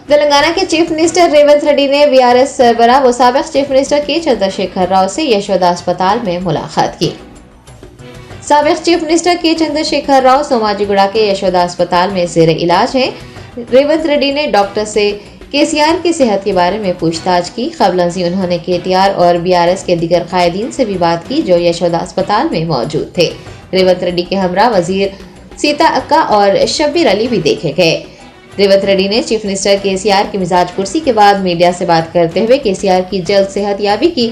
तेलंगाना के chief minister Revanth Reddy ने BRS सरबराह व साबिक चीफ मिनिस्टर के चंद्रशेखर राव से यशोदा अस्पताल में मुलाकात की। साबिक चीफ मिनिस्टर के चंद्रशेखर राव सोमाजीगुड़ा के यशोदा अस्पताल में जेर इलाज हैं। रेवंत रेड्डी ने डॉक्टर से केसीआर की सेहत के बारे में पूछताछ की। कबलजी उन्होंने केटीआर और बीआरएस के दीगर कायदीन से भी बात की जो यशोदा अस्पताल में मौजूद थे। रेवंत रेड्डी के हमरा वजीर सीता अक्का और शब्बीर अली भी देखे गए। रेवंत रेड्डी ने चीफ मिनिस्टर केसीआर की मिजाज कुर्सी के बाद मीडिया से बात करते हुए केसीआर की जल्द सेहतयाबी की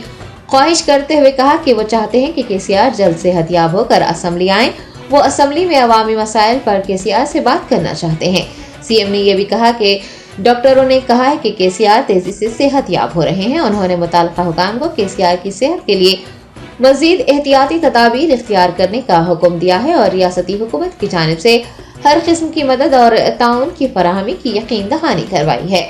ख्वाहिश करते हुए कहा कि वो चाहते हैं कि केसीआर जल्द सेहतयाब होकर असेंबली आए। वो असेंबली में अवामी मसाइल पर केसीआर से बात करना चाहते हैं। सीएम ने यह भी कहा कि डॉक्टरों ने कहा है कि केसीआर तेजी से सेहतयाब हो रहे हैं। उन्होंने मुताल्लिका हुकाम को केसीआर की सेहत के लिए मजीद एहतियाती तदाबीर इख्तियार करने का हुक्म दिया है और रियासती हुकूमत की जानिब से हर किस्म की मदद और ताउन की फराहमी की यकीन दहानी करवाई है।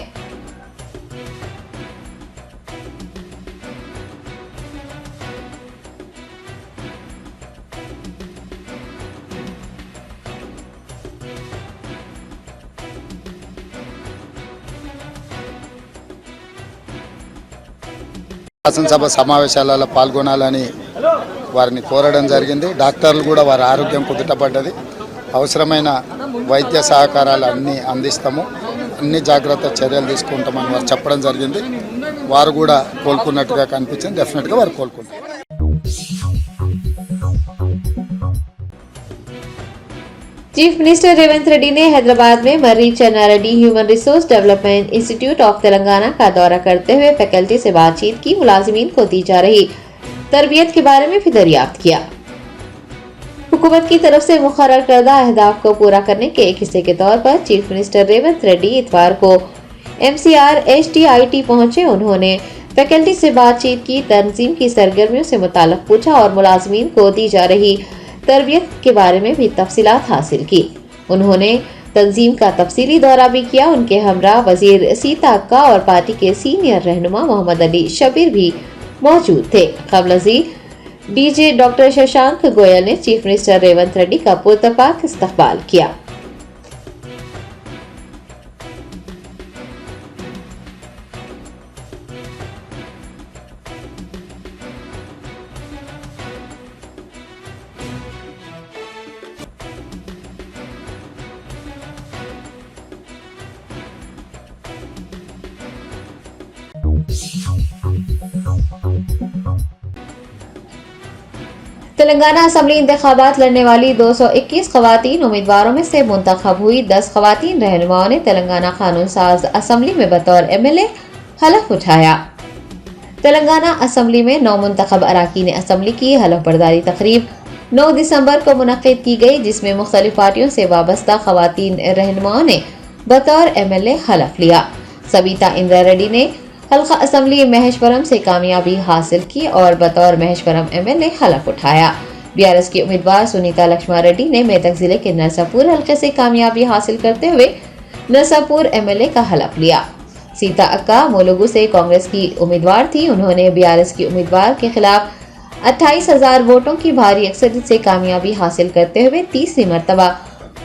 శాసనసభ సమావేశాలలో పాల్గొనాలని వారిని కోరడం జరిగింది. డాక్టర్లు కూడా వారి ఆరోగ్యం కుదుటపడ్డది. అవసరమైన వైద్య సహకారాలు అన్నీ అందిస్తాము, అన్ని జాగ్రత్త చర్యలు తీసుకుంటామని వారు చెప్పడం జరిగింది. వారు కూడా కోలుకున్నట్టుగా కనిపించింది. డెఫినెట్గా వారు కోలుకుంటారు. चीफ मिनिस्टर रेवंत रेड्डी ने हैदराबाद में Marri Channareddy human resource development institute of Telangana का दौरा करते हुए फैकल्टी से बातचीत की। मुलाजिमीन को दी जा रही तरबियत के बारे में भी दरियाफ्त किया। हुकूमत की तरफ से मुकर्रर करदा अहदाफ को पूरा करने के एक हिस्से के तौर पर चीफ मिनिस्टर रेवंत रेड्डी इतवार को MCR HTIT पहुंचे। उन्होंने फैकल्टी से बातचीत की, तंजीम की सरगर्मियों से मुताल्लिक पूछा और मुलाजिमीन को दी जा रही तरबियत के बारे में भी तफसीलात हासिल की। उन्होंने तंजीम का तफसीली दौरा भी किया। उनके हमरा वजीर सीता अक्का और पार्टी के सीनियर रहनुमा मोहम्मद अली शबीर भी मौजूद थे। कबलजी डीजे डॉक्टर शशांक गोयल ने चीफ मिनिस्टर रेवंत रेड्डी का पुरतपाक इस्तकबाल किया। तेलंगाना असेंबली इंतखाबात लड़ने वाली 221 खवातीन उम्मीदवारों में से मुंतखब हुई 10 खवातीन रहनुमाओं ने तेलंगाना कानून साज असेंबली में बतौर MLA हलफ उठाया। तेलंगाना असेंबली में 9 मुंतखब अराकीन असेंबली की हलफ बर्दारी तकरीब 9 दिसंबर को मुनक्किद की गई, जिसमें मुख्तलिफ पार्टियों से वाबस्ता खवातीन रहनुमाओं ने बतौर MLA हलफ लिया। सविता इंदिरा रेड्डी ने हल्का असेंबली महेश्वरम से कामयाबी हासिल की और बतौर महेश्वरम MLA हलफ उठाया। बीआरएस की उम्मीदवार सुनीता लक्ष्मण रेड्डी ने मेदक जिले के नरसापुर हल्के से कामयाबी हासिल करते हुए नरसापुर MLA का हलफ लिया। सीता अक्का मोलुगु से कांग्रेस की उम्मीदवार थी। उन्होंने बीआरएस की उम्मीदवार के खिलाफ 28,000 वोटों की भारी अक्सरियत से कामयाबी हासिल करते हुए तीसरी मरतबा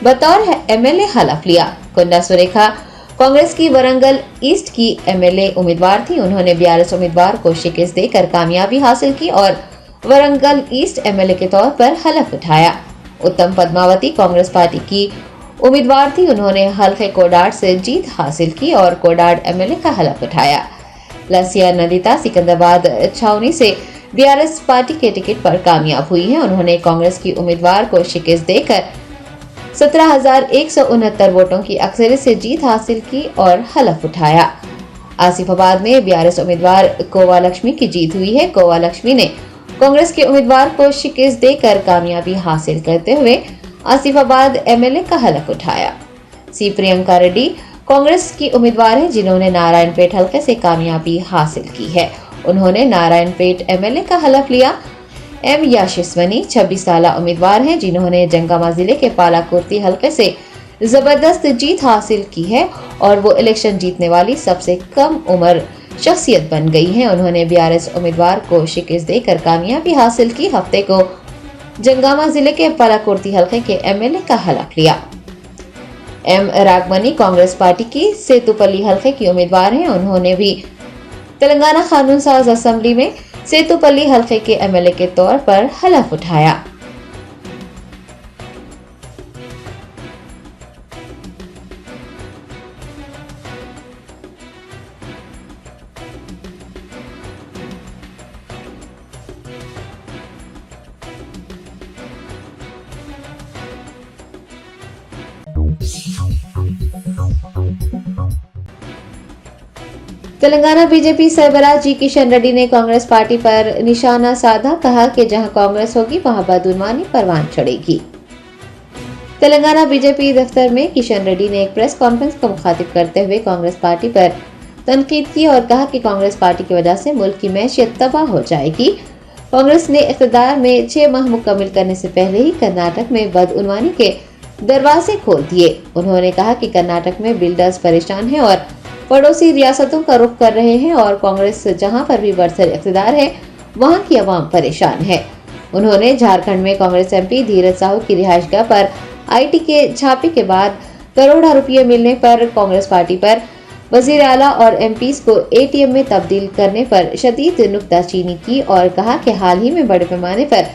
बतौर MLA हलफ लिया। कुंडा सुरेखा कांग्रेस की वरंगल ईस्ट की MLA उम्मीदवार थी। उन्होंने बीआरएस उम्मीदवार को शिकस्त देकर कामयाबी हासिल की और वरंगल ईस्ट MLA के तौर पर हलफ उठाया। उत्तम पद्मावती कांग्रेस पार्टी की उम्मीदवार थी। उन्होंने हल्के कोडाड से जीत हासिल की और कोडाड MLA का हलफ उठाया। लसिया नदिता सिकंदराबाद छावनी से बीआरएस पार्टी के टिकट पर कामयाब हुई है। उन्होंने कांग्रेस की उम्मीदवार को शिकस्त देकर 17,169 वोटों की अक्सरियत से जीत हासिल की और हलफ उठाया। आसिफाबाद में बीआरएस उम्मीदवार कोवा लक्ष्मी की जीत हुई है। कोवा लक्ष्मी ने कांग्रेस के उम्मीदवार को शिकस्त देकर कामयाबी हासिल करते हुए आसिफाबाद MLA का हलफ उठाया। सी प्रियंका रेड्डी कांग्रेस की उम्मीदवार है, जिन्होंने नारायणपेट हल्के से कामयाबी हासिल की है। उन्होंने नारायणपेट MLA का हलफ लिया। M याशिस्वनी 26 साल उम्मीदवार हैं, जिन्होंने जंगामा जिले के पालाकुर्ती हल्के से जबरदस्त जीत हासिल की है और वो इलेक्शन जीतने वाली सबसे कम उम्र शख्सियत बन गई हैं। उन्होंने बीआरएस उम्मीदवार को शिकस्त देकर कामयाबी हासिल की। हफ्ते को जंगामा जिले के पलाकुर्ती हलके के एमएलए का हलफ लिया। एम रागमनी कांग्रेस पार्टी की सेतुपल्ली हलके की उम्मीदवार हैं। उन्होंने भी तेलंगाना कानून साज असेंबली में सेतुपल्ली हलके के एमएलए के तौर पर हलफ उठाया। तेलंगाना बीजेपी सरबराह जी किशन रेड्डी ने कांग्रेस पार्टी पर निशाना साधा। कहा कि जहां कांग्रेस होगी वहां बदउनवानी परवान चढ़ेगी। तेलंगाना बीजेपी दफ्तर में किशन रेड्डी ने एक प्रेस कॉन्फ्रेंस को मुखातिब करते हुए कांग्रेस पार्टी पर तनकीद की और कहा कि कांग्रेस पार्टी की वजह से मुल्क की मैशियत तबाह हो जाएगी। कांग्रेस ने इख्तिदार में 6 माह मुकम्मल करने से पहले ही कर्नाटक में बदउनवानी के दरवाजे खोल दिए। उन्होंने कहा कि कर्नाटक में बिल्डर्स परेशान हैं और पड़ोसी रियासतों का रुख कर रहे हैं और कांग्रेस जहां पर भी बरसर इख्तिदार है वहां की आवाम परेशान है। उन्होंने झारखंड में कांग्रेस एमपी धीरज साहू की रिहाइशगाह पर आईटी के छापे के बाद करोड़ों रुपये मिलने पर कांग्रेस पार्टी पर वजीर आला और एमपीज को एटीएम में तब्दील करने पर शदीद नुक्ताचीनी की और कहा कि हाल ही में बड़े पैमाने पर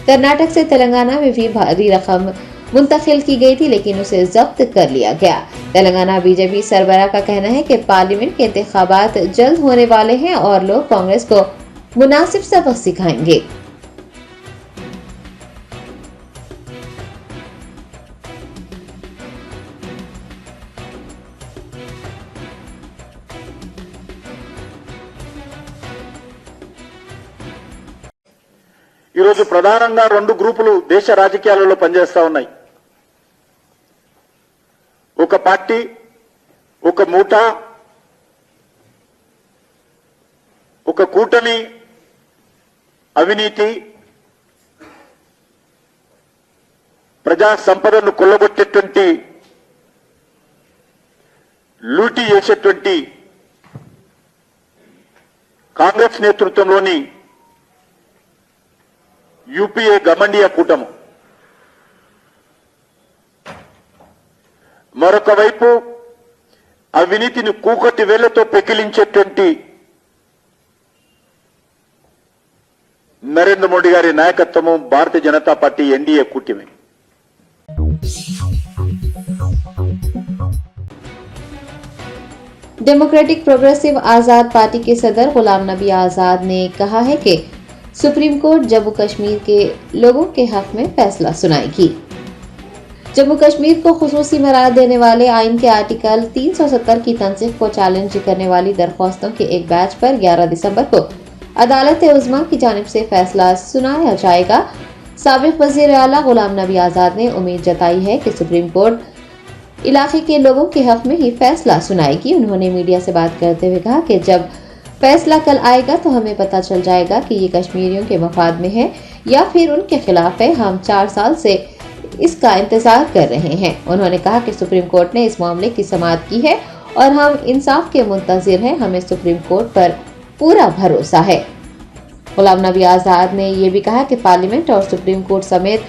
कर्नाटक से तेलंगाना में भी भारी रकम मुंतकिल की गई थी, लेकिन उसे जब्त कर लिया गया। तेलंगाना बीजेपी सरबराह का कहना है कि पार्लियामेंट के इंतखाबात जल्द होने वाले हैं और लोग कांग्रेस को मुनासिब सबक सिखाएंगे। ఈరోజు ప్రధానంగా 2 గ్రూపులు దేశ రాజకీయాలలో పనిచేస్తా ఉన్నాయి. ఒక పార్టీ, ఒక మూట, ఒక కూటమి అవినీతి, ప్రజా సంపదను కొల్లగొట్టేటువంటి, లూటీ చేసేటువంటి కాంగ్రెస్ నేతృత్వంలోని యూపీఏ గమండియా కూటమి. మరొక వైపు అవినీతిని కూకటి వేళ్లతో పెకిలించేటువంటి నరేంద్ర మోడీ గారి నాయకత్వము భారతీయ జనతా పార్టీ ఎన్డీఏ కూటమి. डेमोक्रेटिक प्रोग्रेसिव आजाद पार्टी के सदर गुलाम नबी आजाद ने कहा है कि सुप्रीम कोर्ट जम्मू कश्मीर के लोगों के हक में फैसला सुनाएगी। जम्मू कश्मीर को खुसूसी मराद देने वाले आइन के आर्टिकल 370 की तंसीख को चैलेंज करने वाली दरख्वास्तों के एक बैच पर 11 दिसंबर को अदालत उज़्मा की जानिब से फैसला सुनाया जाएगा। साबिक वज़ीर आला गुलाम नबी आजाद ने उम्मीद जताई है कि सुप्रीम कोर्ट इलाके के लोगों के हक में ही फैसला सुनाएगी। उन्होंने मीडिया से बात करते हुए कहा कि जब फैसला कल आएगा तो हमें पता चल जाएगा कि ये कश्मीरियों के मफाद में है या फिर उनके खिलाफ है। हम 4 साल से इसका इंतजार कर रहे हैं। उन्होंने कहा कि सुप्रीम कोर्ट ने इस मामले की समाअत की है और हम इंसाफ के मुंतजिर हैं। हमें सुप्रीम कोर्ट पर पूरा भरोसा है। गुलाम नबी आजाद ने यह भी कहा कि पार्लियामेंट और सुप्रीम कोर्ट समेत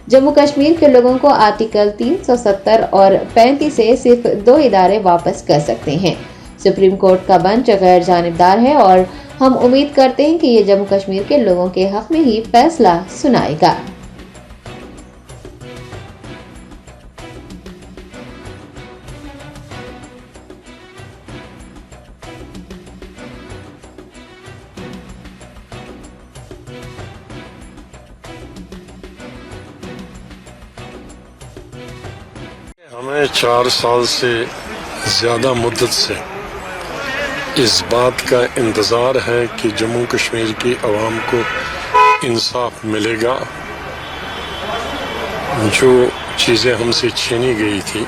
जम्मू कश्मीर के लोगों को आर्टिकल 370 और 35 से सिर्फ 2 इदारे वापस कर सकते हैं। सुप्रीम कोर्ट का बेंच गैर जानिबदार है और हम उम्मीद करते हैं कि ये जम्मू कश्मीर के लोगों के हक में ही फैसला सुनाएगा। हमें 4 साल से ज़्यादा मुद्दत से इस बात का इंतज़ार है कि जम्मू कश्मीर की आवाम को इंसाफ मिलेगा। जो चीज़ें हमसे छीनी गई थी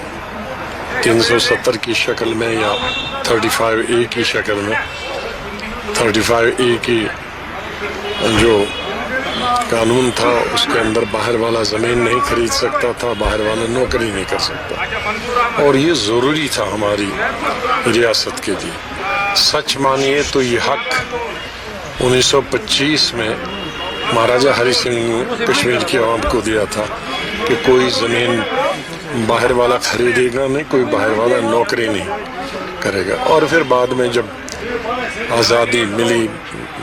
370 की शक्ल में या 35A की शक्ल में, 35A की जो कानून था उसके अंदर बाहर वाला ज़मीन नहीं खरीद सकता था, बाहर वाला नौकरी नहीं कर सकता, और ये ज़रूरी था हमारी रियासत के लिए। सच मानिए तो ये हक 1925 में महाराजा हरि सिंह ने कश्मीर की आवाम को दिया था कि कोई ज़मीन बाहर वाला खरीदेगा नहीं, कोई बाहर वाला नौकरी नहीं करेगा। और फिर बाद में जब आज़ादी मिली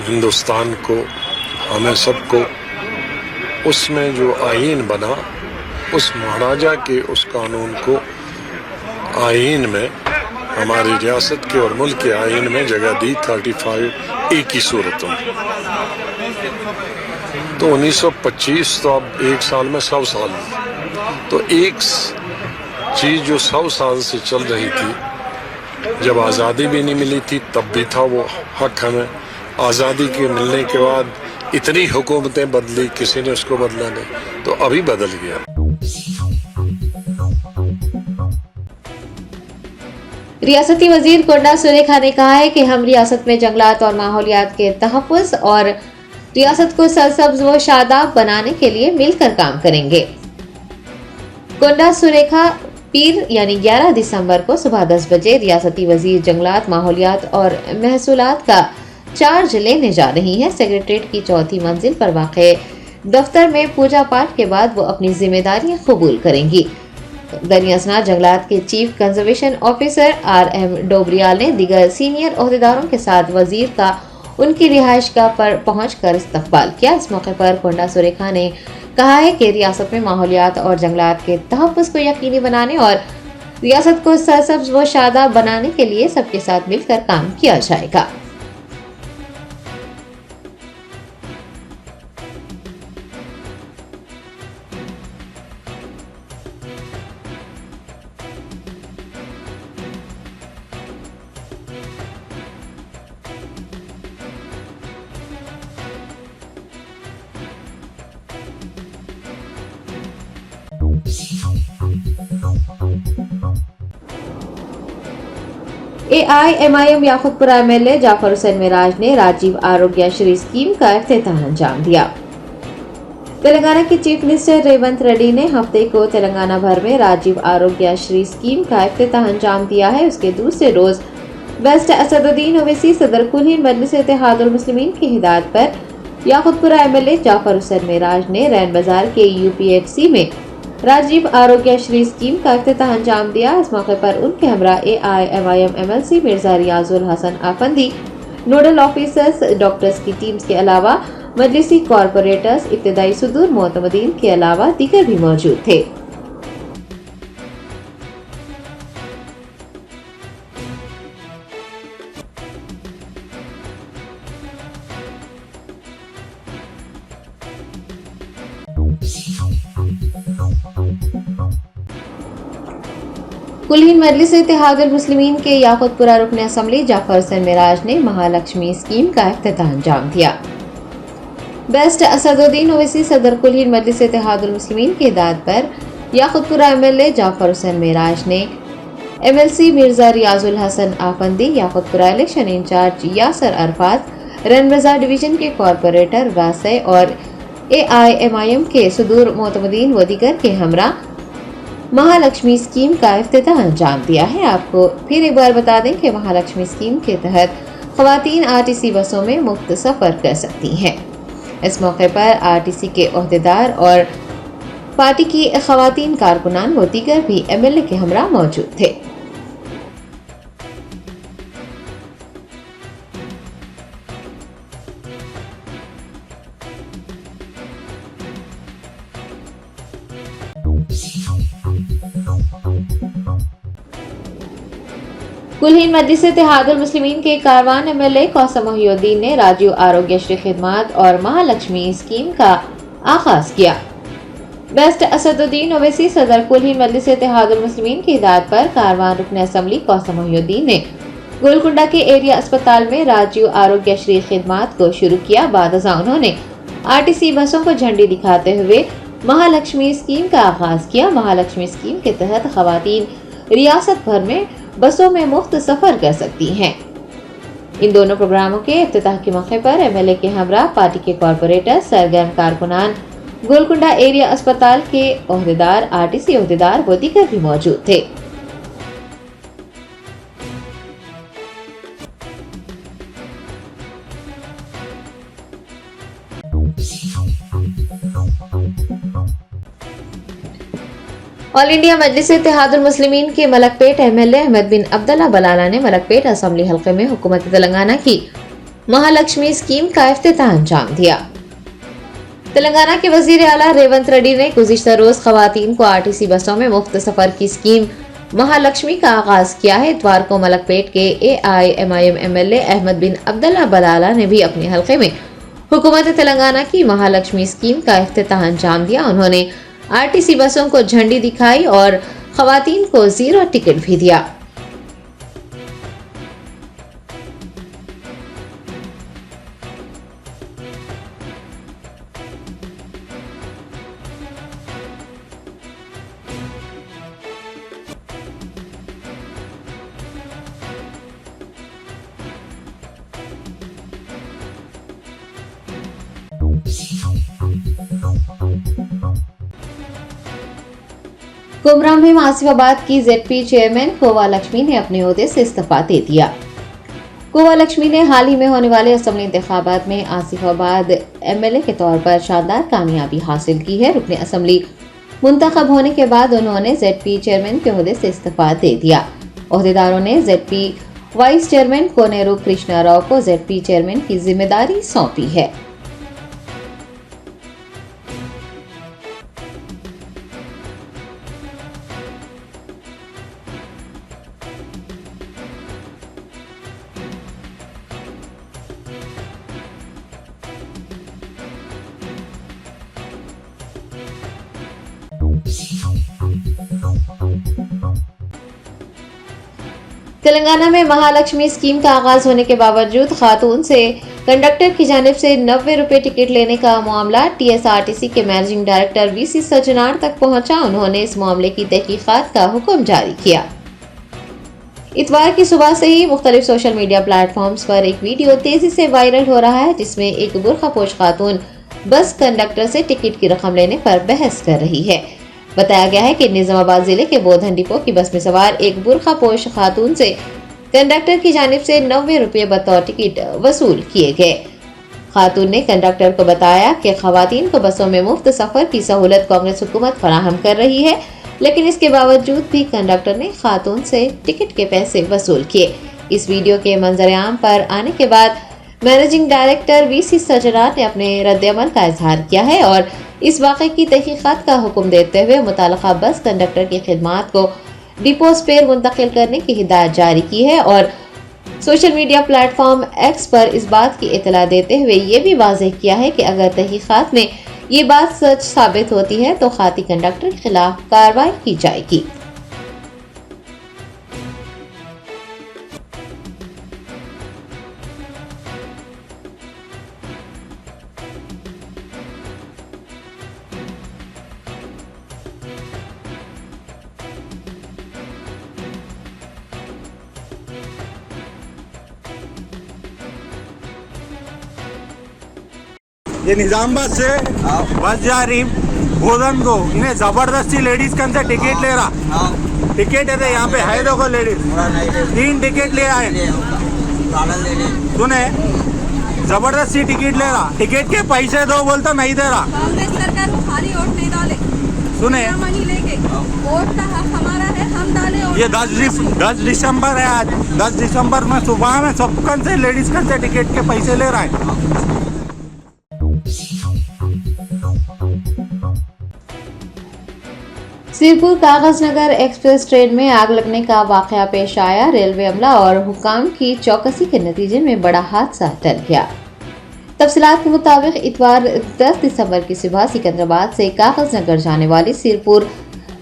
हिंदुस्तान को, हमें सबको, उसमें जो आईन बना, उस महाराजा के उस कानून को आईन में, हमारी रियासत के और मुल्क के आईन में जगह दी 35A की सूरतों में। तो 1925 तो अब एक साल में 100 साल, तो एक चीज जो 100 साल से चल रही थी, जब आज़ादी भी नहीं मिली थी तब भी था वो हक हमें, आज़ादी के मिलने के बाद इतनी हुकूमतें बदली, किसी ने उसको बदला नहीं, तो अभी बदल गया। रियासती वजीर कोंडा सुरेखा ने कहा है कि हम रियासत में जंगलात और माहौलियात के तहफ़्फ़ुज़ और रियासत को सरसब्ज व शादाब बनाने के लिए मिलकर काम करेंगे। कोंडा सुरेखा पीर यानी 11 दिसंबर को सुबह 10 बजे रियासती वजीर जंगलात, माहौलियात और महसूलात का चार्ज लेने जा रही हैं। सेक्रेटरीट की चौथी मंजिल पर वाक़े दफ्तर में पूजा पाठ के बाद वो अपनी जिम्मेदारियां कबूल करेंगी। दरियासना जंगलात के chief conservation officer RM Dobriyal ने दीगर सीनियर ओहदेदारों के साथ वजीर का उनकी रिहाइशगाह पर पहुंचकर इस्तकबाल किया। इस मौके पर कोंडा सुरेखा ने कहा है कि रियासत में माहौलियात और जंगलात के तहफ़्फ़ुज़ को यकीनी बनाने और रियासत को सरसब्ज व शादाब बनाने के लिए सबके साथ मिलकर काम किया जाएगा। AIMIM याकुतपुरा MLA जाफर हुसैन मिराज ने राजीव आरोग्य श्री स्कीम का इफ्तिताह अंजाम दिया। तेलंगाना के चीफ मिनिस्टर रेवंत रेड्डी ने हफ्ते को तेलंगाना भर में राजीव आरोग्य श्री स्कीम का इफ्तिताह अंजाम दिया है। उसके दूसरे रोज बेस्ट असदुद्दीन ओवैसी सदर कुल-हिंद मजलिस इत्तेहादुल मुस्लिमीन की हिदायत पर याकुतपुरा MLA जाफर हुसैन मिराज ने रैन बाजार के UPHC में राजीव आरोग्य श्री स्कीम का इफ्तिताह अंजाम दिया। इस मौके पर उनके हमरा AIMIM MLC Mirza Riyazul Hasan Afandi, nodal officers, doctors की टीम्स के अलावा मजलिसी कॉरपोरेटर्स, इब्तदाई सुदूर मोतमदीन के अलावा दीगर भी मौजूद थे। कुल-हिंद मजलिस इत्तेहादुल मुस्लिमीन के याकुतपुरा रुकन असम्बली जाफर हुसैन मिराज ने महालक्ष्मी स्कीम का इफ्तिताह अंजाम दिया। बेस्ट असदुद्दीन ओवैसी सदर कुल-हिंद मजलिस इत्तेहादुल मुस्लिमीन की हिदायत पर याकुतपुरा MLA जाफर हुसैन मिराज ने MLC Mirza Riyazul Hasan Afandi, Yakutpura election incharge Yasir Arafat, Rein Bazar division के कॉरपोरेटर वासे और AIMIM के सुदूर मोतमदीन व दीगर के हमरा महालक्ष्मी स्कीम का इफ्तिताह अंजाम दिया है। आपको फिर एक बार बता दें कि महालक्ष्मी स्कीम के तहत खवातीन RTC बसों में मुफ्त सफर कर सकती हैं। इस मौके पर RTC के ओहदेदार और पार्टी की खवातीन कारकुनान व दीगर भी MLA के हमरा मौजूद थे। कुल-हिंद मजलिस इत्तेहादुल मुस्लिमीन के कारवान MLA कौसम मोहिउद्दीन ने राजीव आरोग्य श्री खिदमत और महालक्ष्मी स्कीम का आगाज किया। बेस्ट असदुद्दीन ओवैसी सदर कुल-हिंद मजलिस इत्तेहादुल मुस्लिमीन की हिदायत पर कारवान रुकन असम्बली कौसम मोहिउद्दीन ने गोलकुंडा के एरिया अस्पताल में राजीव आरोग्य श्री खिदमत को शुरू किया। बाद उन्होंने RTC बसों को झंडी दिखाते हुए महालक्ष्मी स्कीम का आगाज किया। महालक्ष्मी स्कीम के तहत खवातीन रियासत भर में बसों में मुफ्त सफर कर सकती हैं। इन दोनों प्रोग्रामों के इफ्तिताह के मौके पर MLA के हमरा पार्टी के कॉरपोरेटर, सरगर्म कारकुनान, गोलकुंडा एरिया अस्पताल के ओहदेदार, RTC ओहदेदार व दीगर भी मौजूद थे। ऑल इंडिया मजलिस इत्तेहादुल मुस्लिमीन के मलकपेट एमएलए अहमद बिन अब्दुल्ला बलाला ने मलकपेट असेंबली हल्के में हुकूमत तेलंगाना की महालक्ष्मी स्कीम का इफ्तिताह अंजाम दिया। तेलंगाना के वजीर आला रेवंत रेड्डी ने गुज़िश्ता रोज खवातीन को आरटीसी बसों में मुफ्त सफर की स्कीम महालक्ष्मी का आगाज किया है। इतवार को मलकपेट के AIMIM एमएलए अहमद बिन अब्दुल्ला बलाला ने भी अपने हल्के में हुकूमत तेलंगाना की महालक्ष्मी स्कीम का इफ्तिताह अंजाम दिया। उन्होंने आरटीसी बसों को झंडी दिखाई और खवातीन को 0 टिकट भी दिया। कुमराम में आसिफाबाद की ZP चेयरमैन कोवा लक्ष्मी ने अपने ओहदे से इस्तीफा दे दिया। कोवा लक्ष्मी ने हाल ही में होने वाले असेंबली इंतखाबात में आसिफाबाद MLA के तौर पर शानदार कामयाबी हासिल की है। रुकने असेंबली मुंतखब होने के बाद उन्होंने ZP चेयरमैन के ओहदे से इस्तीफा दे दिया। ओहदेदारों ने ZP vice chairman Koneru Krishna Rao को ZP चेयरमैन की जिम्मेदारी सौंपी है। तेलंगाना में महालक्ष्मी स्कीम का आगाज होने के बावजूद खातून से कंडक्टर की जानिब से 90 रुपए टिकट लेने का मामला TSRTC के मैनेजिंग डायरेक्टर VC सज्जनार तक पहुंचा। उन्होंने इस मामले की तहकीकात का हुक्म जारी किया। इतवार की सुबह से ही मुख्तलिफ सोशल मीडिया प्लेटफॉर्म्स पर एक वीडियो तेजी से वायरल हो रहा है, जिसमें एक बुर्खापोश खातून बस कंडक्टर से टिकट की रकम लेने पर बहस कर रही है। बताया गया है कि निजामाबाद जिले के बोधन डिपो की बस में सवार एक बुर्खापोश खातून से कंडक्टर की जानिब से 90 रुपये बतौर टिकट वसूल किए गए। खातून ने कंडक्टर को बताया कि खवातीन को बसों में मुफ्त सफर की सहूलत कांग्रेस हुकूमत फराहम कर रही है, लेकिन इसके बावजूद भी कंडक्टर ने खातून से टिकट के पैसे वसूल किए। इस वीडियो के मंजर-ए-आम पर आने के बाद मैनेजिंग डायरेक्टर VC सज्जनार ने अपने रद्द-ए-अमल का इजहार किया है और इस वाक़े की तहकीकात का हुक्म देते हुए मुताल्लिका बस कंडक्टर की खिदमात को डिपो स्पेयर मुंतकिल करने की हिदायत जारी की है और सोशल मीडिया प्लेटफॉर्म X पर इस बात की इतला देते हुए ये भी वाज़ेह किया है कि अगर तहकीकात में ये बात सच साबित होती है तो खाती कंडक्टर के खिलाफ कार्रवाई की जाएगी। ये निजामाबाद से बस जा रही भोजन को, इन्हें जबरदस्ती लेडीज कन से टिकट ले रहा। टिकट है यहाँ पे है, देखो लेडीज 3 टिकट ले आए। सुने, जबरदस्ती टिकट ले रहा। टिकट के पैसे दो बोलता नहीं दे रहा। कांग्रेस सरकार को खाली वोट नहीं डाले, सुने मनी लेके वोट का हक हमारा है, हम डाले। ये 10 दिसंबर है आज। 10 दिसंबर में सुबह में सब कन से लेडीज कन से टिकट के पैसे ले रहा है। सिरपुर कागजनगर एक्सप्रेस ट्रेन में आग लगने का वाकया पेश आया। रेलवे अमला और हुकाम की चौकसी के नतीजे में बड़ा हादसा टल गया। तफसीलात के मुताबिक इतवार 10 दिसंबर की सुबह सिकंदराबाद से कागजनगर जाने वाली सिरपुर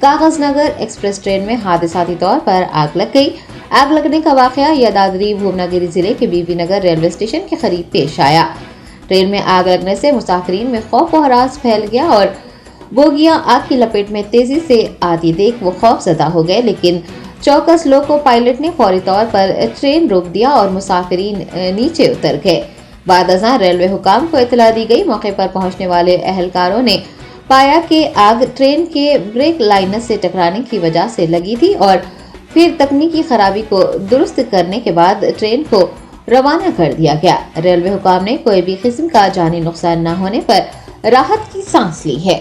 कागजनगर एक्सप्रेस ट्रेन में हादसाती तौर पर आग लग गई। आग लगने का वाकया यादाद्री भुवनागिरी जिले के बीबी नगर रेलवे स्टेशन के करीब पेश आया। ट्रेन में आग लगने से मुसाफिरीन में खौफ व हरास फैल गया और बोगियां आग की लपेट में तेजी से आती देख वो खौफजदा हो गए, लेकिन चौकस लोको पायलट ने फौरी तौर पर ट्रेन रोक दिया और मुसाफिरीन नीचे उतर गए। बाद अज़ां रेलवे हुकाम को इतला दी गई। मौके पर पहुंचने वाले अहलकारों ने पाया कि आग ट्रेन के ब्रेक लाइनर से टकराने की वजह से लगी थी और फिर तकनीकी खराबी को दुरुस्त करने के बाद ट्रेन को रवाना कर दिया गया। रेलवे हुकाम ने कोई भी किस्म का जानी नुकसान न होने पर राहत की सांस ली है।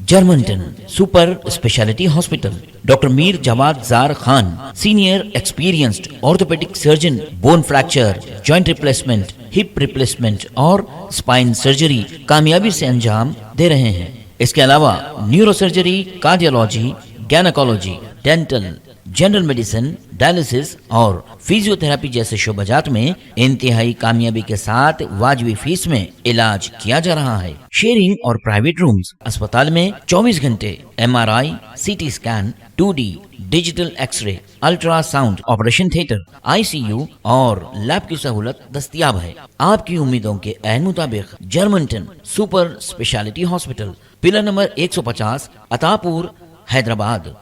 Germanton super speciality hospital, doctor Mir Jawad Jar Khan, senior experienced orthopaedic surgeon, bone fracture, joint replacement, hip replacement और स्पाइन सर्जरी कामयाबी से अंजाम दे रहे हैं। इसके अलावा neuro surgery, cardiology, gynaecology, dental, general medicine, dialysis और फिजियोथेरेपी जैसे शोबाजात में इंतहाई कामयाबी के साथ वाजिबी फीस में इलाज किया जा रहा है। शेयरिंग और प्राइवेट रूम्स, अस्पताल में 24 घंटे MRI, CT scan, 2D digital xray, ultrasound, operation theatre, ICU और लैब की सहूलत दस्तयाब है। आपकी उम्मीदों के ऐन मुताबिक Germanton super speciality hospital, pillar number 150, Attapur, Hyderabad.